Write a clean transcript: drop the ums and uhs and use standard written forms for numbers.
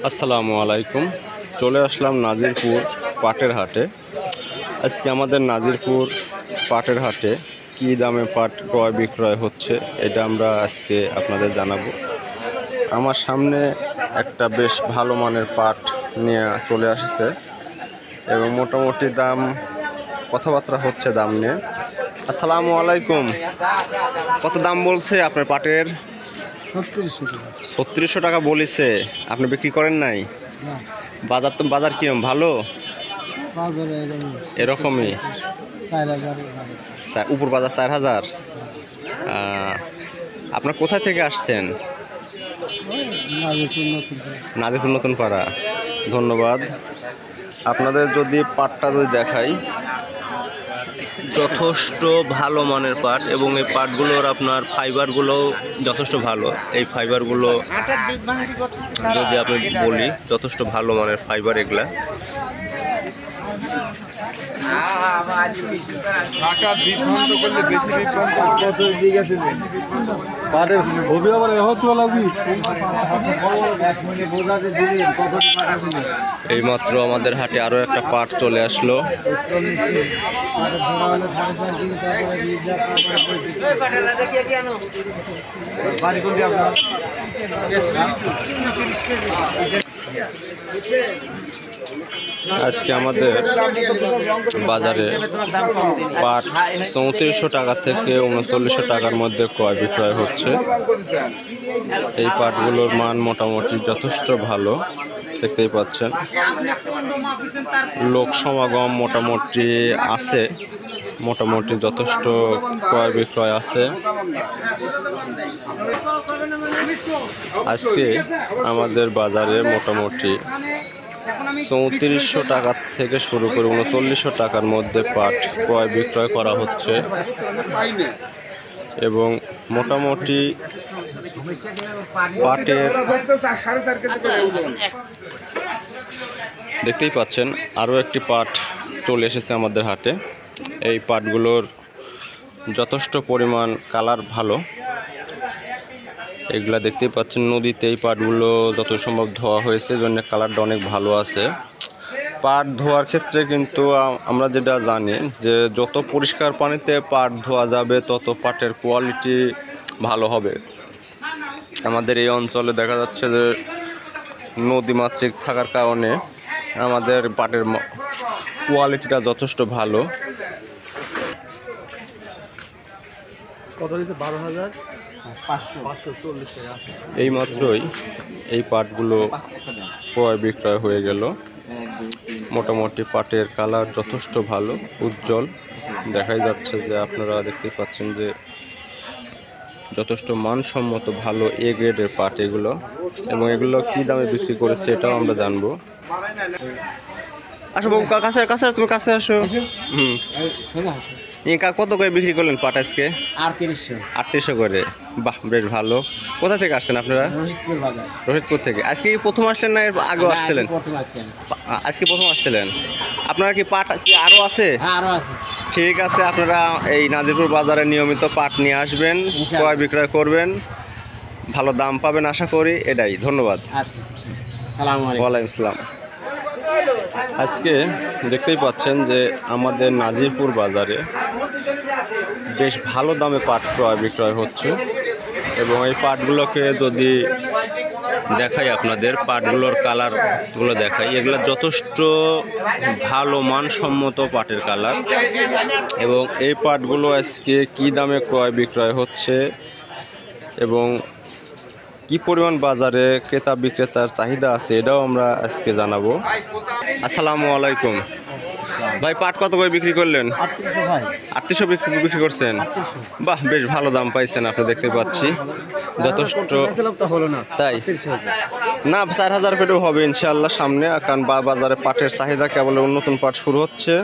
আসসালামু আলাইকুম। চলে আসলাম নাজিরপুর পাটের হাটে। আজকে আমাদের নাজিরপুর পাটের হাটে কী দামে পাট ক্রয় বিক্রয় হচ্ছে এটা আমরা আজকে আপনাদের জানাবো। আমার সামনে একটা বেশ ভালো মানের পাট নিয়ে চলে আসছে এবং মোটামুটি দাম কথাবার্তা হচ্ছে দাম নিয়ে। আসসালামু আলাইকুম। কত দাম বলছে আপনার পাটের? 3600 টাকা বলেছে। আপনি বিক্রি করেন নাই? বাজার কিরম ভালো? এরকমই উপর বাজার 4000। আপনার কোথা থেকে আসছেন? নাজিরপুর নতুন পাড়া। ধন্যবাদ। আপনাদের যদি পাটটা যদি দেখাই, যথেষ্ট ভালো মানের পাট এবং এই পাটগুলোর আপনার ফাইবারগুলো যথেষ্ট ভালো। এই ফাইবারগুলো যদি আপনি বলি যথেষ্ট ভালো মানের ফাইবার এগুলা। এইমাত্র আমাদের হাটে আরো একটা পাট চলে আসলো। আজকে আমাদের বাজারে পাট 3400 টাকা থেকে 3900 টাকার মধ্যে ক্রয় বিক্রয় হচ্ছে। এই পাটগুলোর মান মোটামুটি যথেষ্ট ভালো, দেখতেই পাচ্ছেন। লোক সমাগম মোটামুটি আছে, মোটামুটি যথেষ্ট ক্রয় বিক্রয় আছে। আজকে আমাদের বাজারে মোটামুটি 3400 টাকা থেকে শুরু করে 3900 টাকার মধ্যে পাট ক্রয় বিক্রয় করা হচ্ছে এবং মোটামুটি পাটের দেখতেই পাচ্ছেন আরও একটি পাট চলে এসেছে আমাদের হাটে। এই পাটগুলোর যথেষ্ট পরিমাণ কালার ভালো। এগুলা দেখতেই পাচ্ছেন নদীতে এই পাটগুলো যত সম্ভব ধোয়া হয়েছে, জন্য কালারটা অনেক ভালো আছে। পাট ধোয়ার ক্ষেত্রে কিন্তু আমরা যেটা জানি যে যত পরিষ্কার পানিতে পাট ধোয়া যাবে তত পাটের কোয়ালিটি ভালো হবে। আমাদের এই অঞ্চলে দেখা যাচ্ছে যে নদীমাতৃক থাকার কারণে আমাদের পাটের কোয়ালিটিটা যথেষ্ট ভালো। এই মাত্রই এই পাটগুলো ক্রয় বিক্রয় হয়ে গেল। মোটামুটি পাটের কালার যথেষ্ট ভালো, উজ্জ্বল দেখাই যাচ্ছে। যে আপনারা দেখতেই পাচ্ছেন যে যথেষ্ট মানসম্মত ভালো এ গ্রেডের পাট এগুলো, এবং এগুলো কি দামে বিক্রি করেছে এটাও আমরা জানবো। আসো বাবু, কাছে কাছে তুমি কাছে আসো। কত করে বিক্রি করলেন পাট আজকে? 3800 করে। বাহ, বেশ ভালো। কোথা থেকে আসছেন আপনারা? রশিদপুর থেকে। আজকে কি প্রথম আসলেন না এর আগেও আসছিলেন? আজকে প্রথম আসছিলেন। আপনারা কি পাট কি আরো আছে? ঠিক আছে, আপনারা এই নাজিরপুর বাজারে নিয়মিত পাট নিয়ে আসবেন, ক্রয় বিক্রয় করবেন, ভালো দাম পাবেন আশা করি। এটাই, ধন্যবাদ। ওয়ালাইকুম আসসালাম। আজকে দেখতেই পাচ্ছেন যে আমাদের নাজিরপুর বাজারে বেশ ভালো দামে পাট ক্রয় বিক্রয় হচ্ছে এবং এই পাটগুলোকে যদি দেখাই, আপনাদের পাটগুলোর কালারগুলো দেখাই, এগুলো যথেষ্ট ভালো মানসম্মত পাটের কালার। এবং এই পাটগুলো আজকে কি দামে ক্রয় বিক্রয় হচ্ছে এবং কি পরিমাণ বাজারে ক্রেতা বিক্রেতার চাহিদা আছে এটাও আমরা আজকে জানাবো। আসসালামু আলাইকুম ভাই, পাট কত করে বিক্রি করলেন? 3800 বিক্রি করছেন। বাহ, বেশ ভালো দাম পাইছেন আপনি, দেখতে পাচ্ছি যথেষ্ট। তাই না, 4000 পেটেও হবে ইনশাআল্লাহ সামনে, কারণ বাজারে পাটের চাহিদা কেবল নতুন পাট শুরু হচ্ছে।